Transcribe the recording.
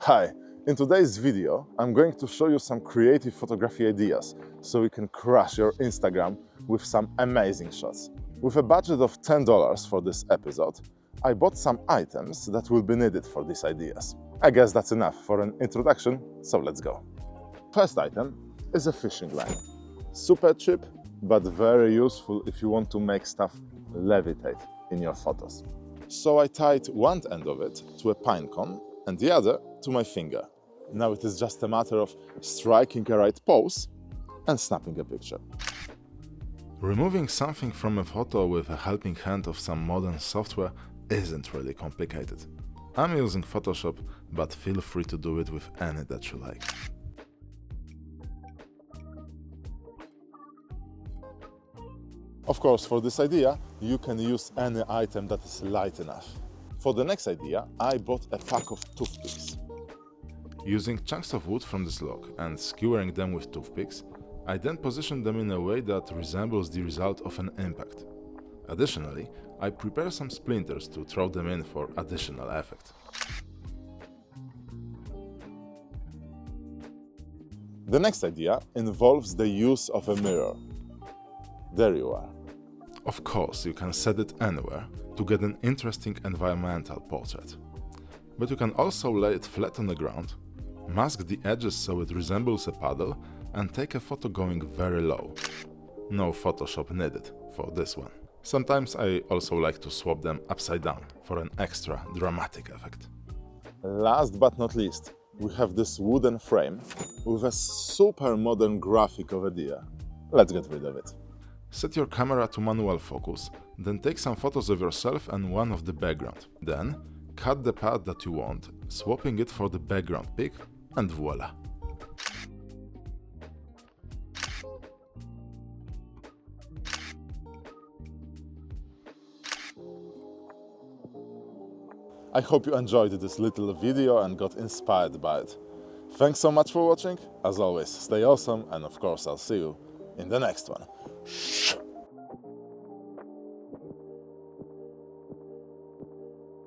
Hi! In today's video, I'm going to show you some creative photography ideas so you can crush your Instagram with some amazing shots. With a budget of $10 for this episode, I bought some items that will be needed for these ideas. I guess that's enough for an introduction, so let's go. First item is a fishing line. Super cheap, but very useful if you want to make stuff levitate in your photos. So I tied one end of it to a pine cone and the other to my finger. Now it is just a matter of striking a right pose and snapping a picture. Removing something from a photo with a helping hand of some modern software isn't really complicated. I'm using Photoshop, but feel free to do it with any that you like. Of course, for this idea, you can use any item that is light enough. For the next idea, I bought a pack of toothpicks. Using chunks of wood from this log and skewering them with toothpicks, I then position them in a way that resembles the result of an impact. Additionally, I prepare some splinters to throw them in for additional effect. The next idea involves the use of a mirror. There you are. Of course, you can set it anywhere to get an interesting environmental portrait. But you can also lay it flat on the ground, mask the edges so it resembles a paddle, and take a photo going very low. No Photoshop needed for this one. Sometimes I also like to swap them upside down for an extra dramatic effect. Last but not least, we have this wooden frame with a super modern graphic of a deer. Let's get rid of it. Set your camera to manual focus, then take some photos of yourself and one of the background. Then, cut the part that you want, swapping it for the background pic, and voila! I hope you enjoyed this little video and got inspired by it. Thanks so much for watching. As always, stay awesome, and of course I'll see you in the next one.